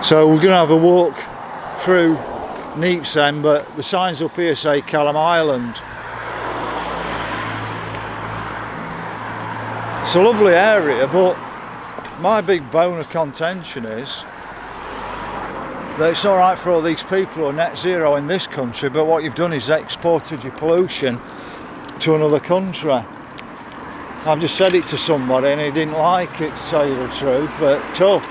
So we're going to have a walk through Neepsend, but the signs up here say Kelham Island. It's a lovely area, but my big bone of contention is that it's all right for all these people who are net zero in this country, but what you've done is exported your pollution to another country. I've just said it to somebody and he didn't like it, to tell you the truth, but tough.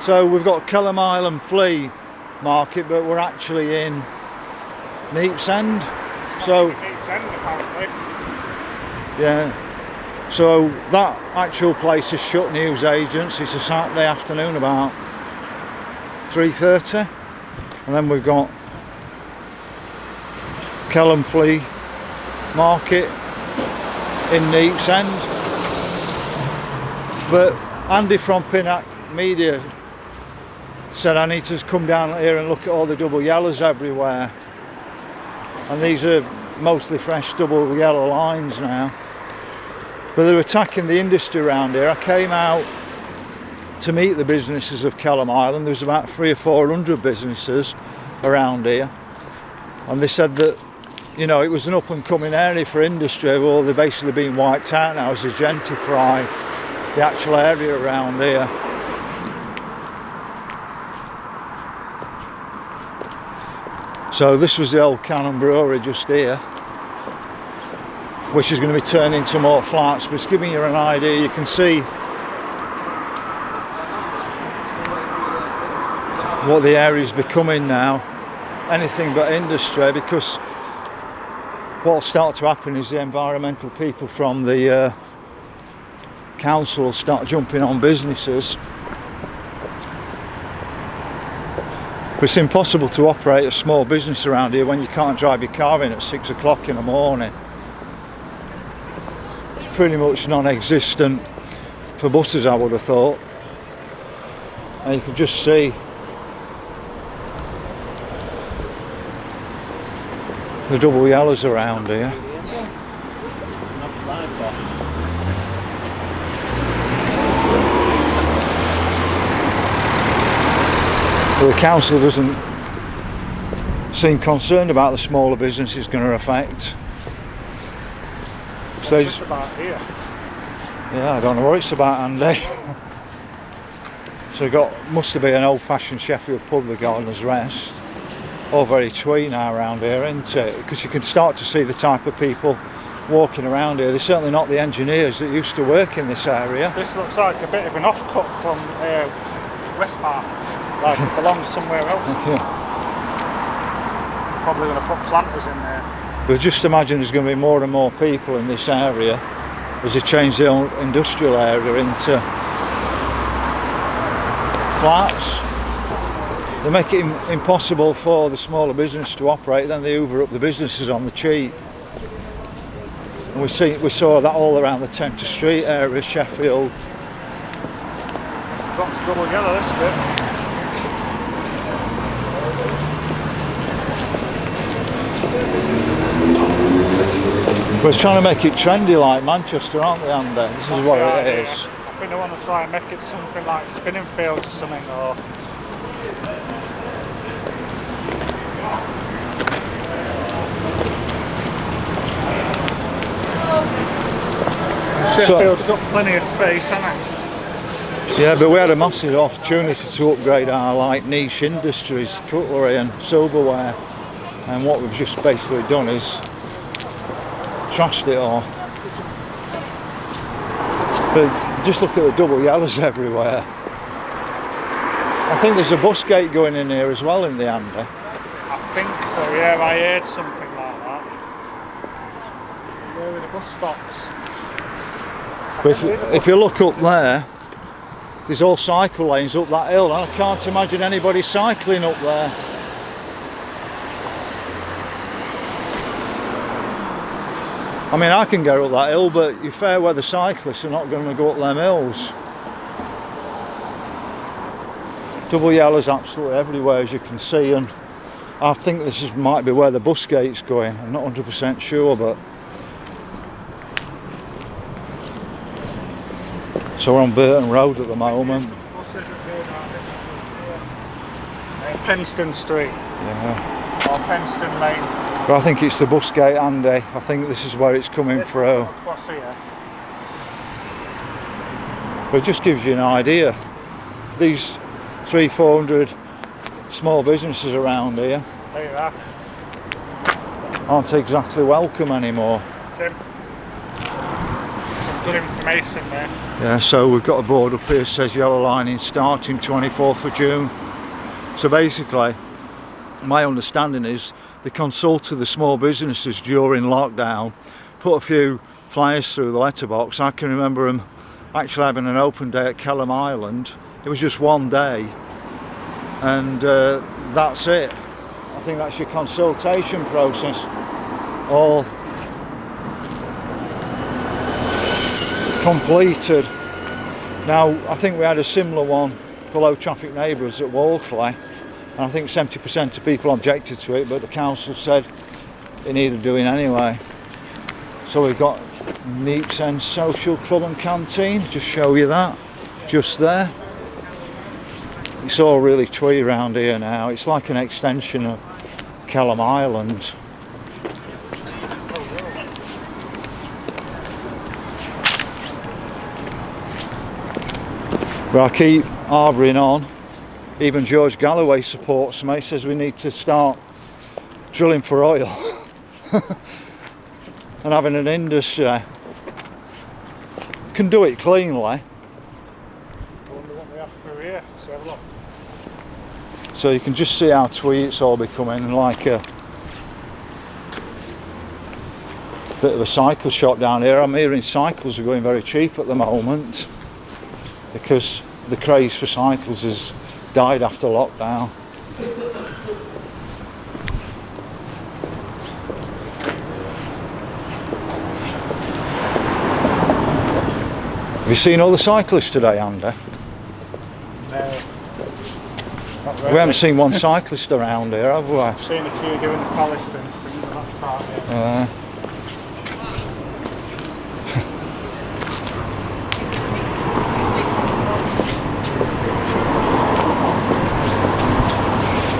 So we've got Kelham Island flea market, but we're actually in Neepsend. So Neepsend, apparently. Yeah. So that actual place is shut, news agents. It's a Saturday afternoon about 3:30, and then we've got Kelham flea market in Neepsend. But Andy from Pinnack Media said I need to come down here and look at all the double yellows everywhere, and these are mostly fresh double yellow lines now, but they're attacking the industry around here. I came out to meet the businesses of Kelham Island. There's about 300 or 400 businesses around here, and they said that, you know, it was an up and coming area for industry. Well, they're basically being wiped out now as they gentrify the actual area around here. So this was the old Cannon Brewery just here, which is going to be turned into more flats, but it's giving you an idea. You can see what the area is becoming now, anything but industry, because what'll start to happen is the environmental people from the council will start jumping on businesses. But it's impossible to operate a small business around here when you can't drive your car in at 6 o'clock in the morning. It's pretty much non-existent for buses, I would have thought. And you can just see the double yellows around here. Well, the council doesn't seem concerned about the smaller business it's going to affect. So it's about here. Yeah, I don't know what it's about, Andy. So must have been an old-fashioned Sheffield pub, the Gardener's Rest. All very twee now around here, isn't it? Because you can start to see the type of people walking around here. They're certainly not the engineers that used to work in this area. This looks like a bit of an offcut from Westmark, like it belongs somewhere else. Yeah. Probably going to put planters in there. But just imagine there's going to be more and more people in this area as they change the old industrial area into flats. They make it impossible for the smaller business to operate, then they hoover up the businesses on the cheap. And we saw that all around the Tempter Street area, Sheffield. Got to double yellow this bit. We're trying to make it trendy like Manchester, aren't they, Andy? This is what it is. I think they want to try and make it something like spinning fields or something, or Sheffield's got plenty of space, hasn't it? Yeah, but we had a massive opportunity to upgrade our niche industries, cutlery and silverware, and what we've just basically done is trashed it all. But just look at the double yellows everywhere. I think there's a bus gate going in here as well in the Andy. I think so, yeah, I heard something like that. Where are the bus stops? But if you look up there, there's all cycle lanes up that hill, and I can't imagine anybody cycling up there. I mean, I can go up that hill, but your fair weather cyclists are not going to go up them hills. Double yellows absolutely everywhere, as you can see, and I think might be where the bus gate's going. I'm not 100% sure, but so we're on Burton Road at the moment. Penston Street. Yeah. Or Penston Lane. But I think it's the bus gate, Andy. I think this is where it's coming through. Across here. But it just gives you an idea. These 300-400 small businesses around here There you are. aren't exactly welcome anymore. Tim. Some good information there. Yeah, so we've got a board up here that says yellow lining starting 24th of June. So basically, my understanding is they consulted the small businesses during lockdown, put a few flyers through the letterbox. I can remember them actually having an open day at Kelham Island. It was just one day, and that's it. I think that's your consultation process, all completed. Now, I think we had a similar one for low traffic neighbourhoods at Walkley, and I think 70% of people objected to it, but the council said it needed doing anyway. So we've got Neepsend Social Club and Canteen, just show you that, just there. It's all really twee around here now. It's like an extension of Kelham Island. But I keep harbouring on. Even George Galloway supports me, says we need to start drilling for oil and having an industry. Can do it cleanly. I wonder what we have through here. So have a look. So you can just see how twee it's all becoming, like a bit of a cycle shop down here. I'm hearing cycles are going very cheap at the moment because the craze for cycles has died after lockdown. Have you seen all the cyclists today, Andy? No. Not really. We haven't seen one cyclist around here, have we? I've seen a few doing the Palestine thing, but that's about it.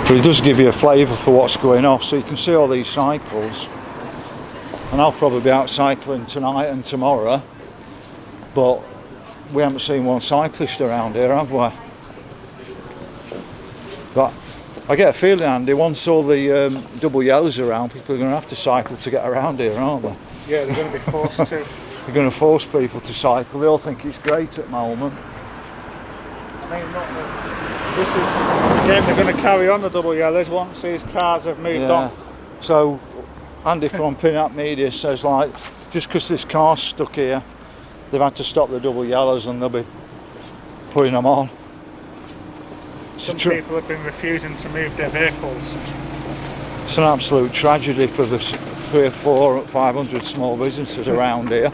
But it does give you a flavour for what's going off, so you can see all these cycles. And I'll probably be out cycling tonight and tomorrow, but we haven't seen one cyclist around here, have we? But I get a feeling, Andy, once all the double yellows are around, people are going to have to cycle to get around here, aren't they? Yeah, they're going to be forced to. They're going to force people to cycle. They all think it's great at the moment. I mean, this is again, they're going to carry on the double yellows once these cars have moved on. So Andy from Pin-Up Media says, like, just because this car's stuck here, they've had to stop the double yellows and they'll be putting them on. Some people have been refusing to move their vehicles. It's an absolute tragedy for the 300, 400, 500 small businesses around here.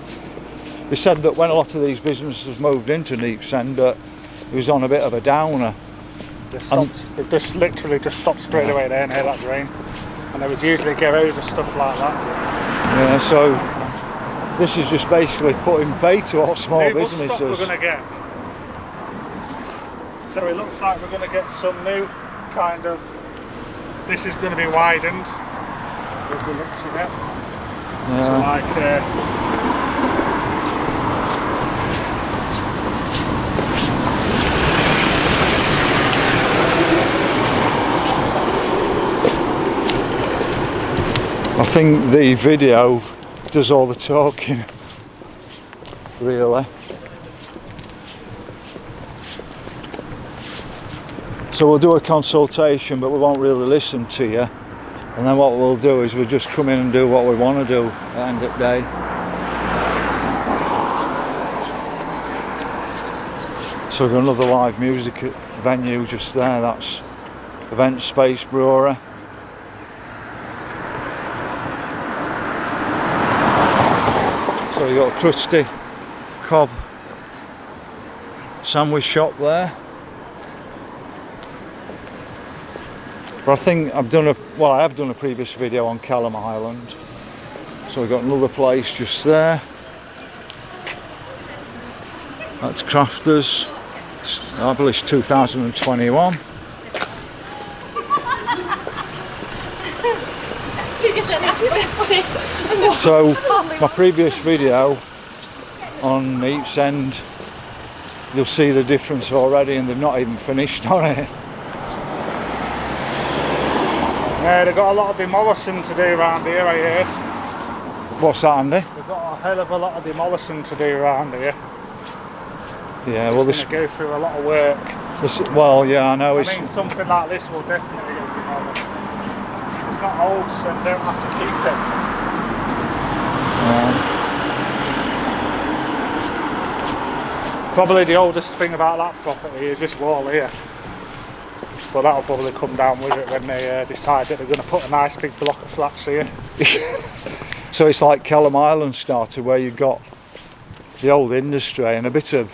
They said that when a lot of these businesses moved into Neepsend, it was on a bit of a downer. They just literally just stopped straight away there near that drain, and they would usually get over stuff like that. Yeah, so this is just basically putting pay to all small businesses. We're going to get. So it looks like we're going to get some new kind of. This is going to be widened with the looks of it. Yeah. So like. I think the video does all the talking, really. So we'll do a consultation, but we won't really listen to you. And then what we'll do is we'll just come in and do what we want to do at the end of the day. So we've got another live music venue just there. That's Event Space Brewery. So you've got a crusty cob sandwich shop there. But I think I have done a previous video on Kelham Island. So we've got another place just there. That's Crafters. I believe it's 2021. So my previous video on Neepsend, you'll see the difference already, and they've not even finished on it. Yeah, they've got a lot of demolishing to do around here, I heard. What's that, Andy? They've got a hell of a lot of demolishing to do around here. Yeah, well, It's going to go through a lot of work. Well, yeah, I know. I mean, something like this will definitely get demolished. It's not old, so they don't have to keep it. Probably the oldest thing about that property is this wall here. But that'll probably come down with it when they decide that they're going to put a nice big block of flats here. So it's like Kelham Island started, where you got the old industry and a bit of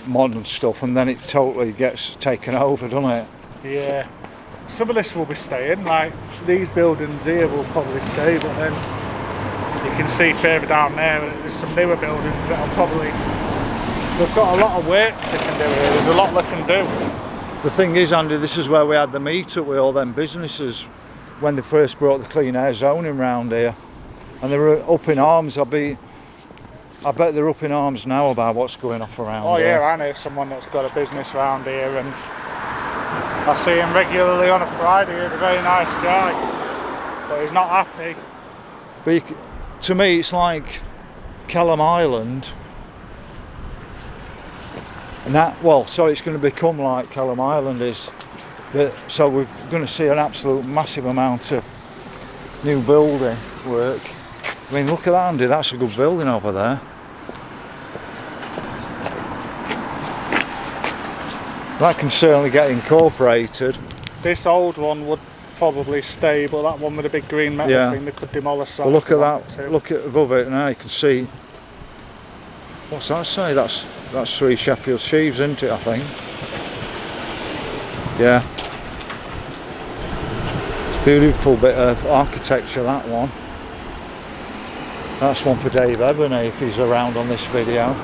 modern stuff, and then it totally gets taken over, doesn't it? Yeah. Some of this will be staying, like these buildings here will probably stay, but then you can see further down there there's some newer buildings that'll probably, they've got a lot of work they can do here, there's a lot they can do. The thing is, Andy, this is where we had the meet up with all them businesses when they first brought the clean air zoning round here, and they were up in arms. I bet they're up in arms now about what's going off around here. Oh yeah, I know someone that's got a business around here, and I see him regularly on a Friday. He's a very nice guy, but he's not happy. But to me, it's like Kelham Island, and that, well, so it's going to become like Kelham Island is. So we're going to see an absolute massive amount of new building work. I mean, look at that, Andy, that's a good building over there. That can certainly get incorporated. This old one would probably stay, but that one with a big green metal thing, they could demolish that. Well, look at that, look at above it now, you can see, what's that say? That's 3 Sheffield sheaves, isn't it, I think? Yeah. It's a beautiful bit of architecture, that one. That's one for Dave Ebony if he's around on this video.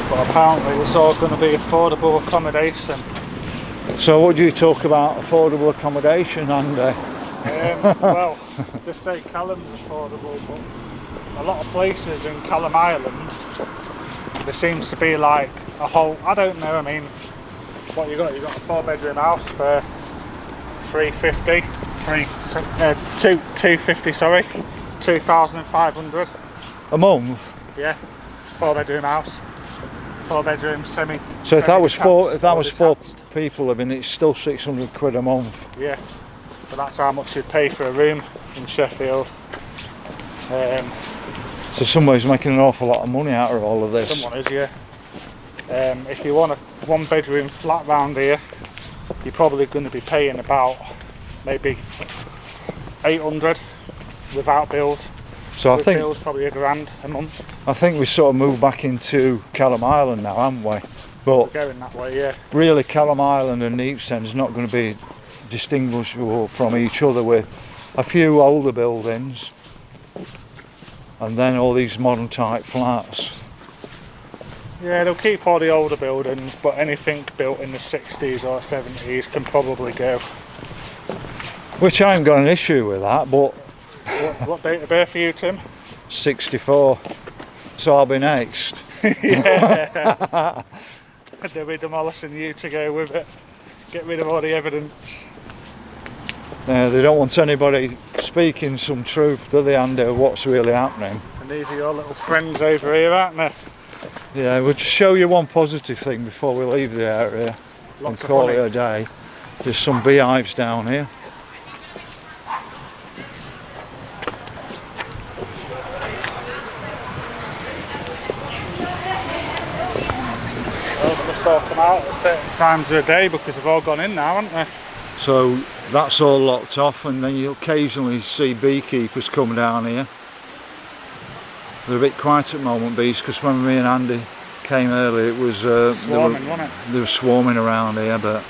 But apparently it's all going to be affordable accommodation. So what do you talk about affordable accommodation, Andy? Well, they say Kelham's affordable, but a lot of places in Kelham Island, there seems to be like a whole, I don't know, I mean, what you got a 4-bedroom house for 250, sorry, 2,500 A month? Yeah, 4-bedroom house, 4-bedroom semi. So if that was four people living, it's still 600 quid a month. Yeah, but that's how much you'd pay for a room in Sheffield. So somebody's making an awful lot of money out of all of this. Someone is, yeah. If you want a 1-bedroom flat round here, you're probably going to be paying about maybe 800 without bills. So I think bills probably £1,000 a month. I think we sort of moved back into Kelham Island now, haven't we? But we're going that way, yeah. Really, Kelham Island and Neepsend is not going to be distinguishable from each other, with a few older buildings and then all these modern type flats. Yeah, they'll keep all the older buildings, but anything built in the 60s or 70s can probably go. Which I haven't got an issue with that, but... What date of birth are you, Tim? 64. So I'll be next. Yeah. They'll be demolishing you to go with it. Get rid of all the evidence. They don't want anybody speaking some truth, do they, Andy, of what's really happening? And these are your little friends over here, aren't they? Yeah, we'll just show you one positive thing before we leave the area and call it a day. There's some beehives down here. Well, they must all come out at certain times of the day because they've all gone in now, haven't they? So that's all locked off, and then you'll occasionally see beekeepers come down here. They're a bit quiet at the moment, bees, because when me and Andy came earlier, it was swarming, wasn't it? They were swarming around here, but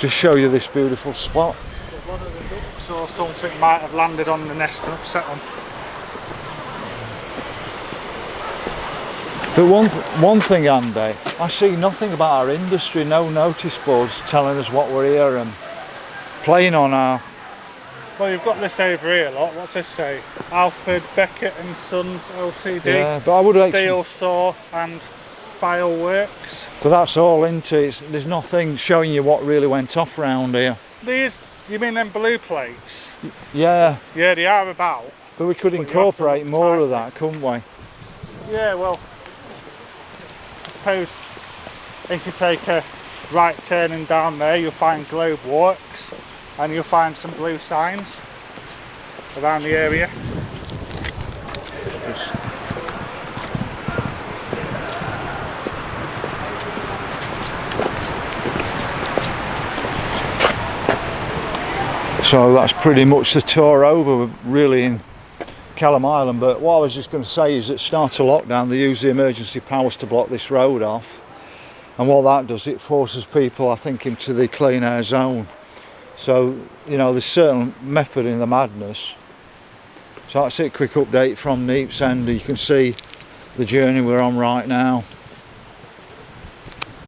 just show you this beautiful spot. One of the ducks or something might have landed on the nest and upset them. But one thing, Andy, I see nothing about our industry, no notice boards telling us what we're here and playing on our... Well, you've got this over here, lot. What's this say? Alfred Beckett and Sons Ltd. Yeah, but I would like Steel saw and fireworks. But that's all into it. There's nothing showing you what really went off round here. These, you mean them blue plates? Yeah. Yeah, they are about. But we could incorporate more of that, couldn't we? Yeah, well, I suppose if you take a right turning down there, you'll find Globe Works and you'll find some blue signs around the area. So that's pretty much the tour over. We're really in Kelham Island, but what I was just going to say is that start of lockdown they use the emergency powers to block this road off, and what that does, it forces people, I think, into the clean air zone. So, you know, there's certain method in the madness. So that's it, quick update from Neepsend. You can see the journey we're on right now.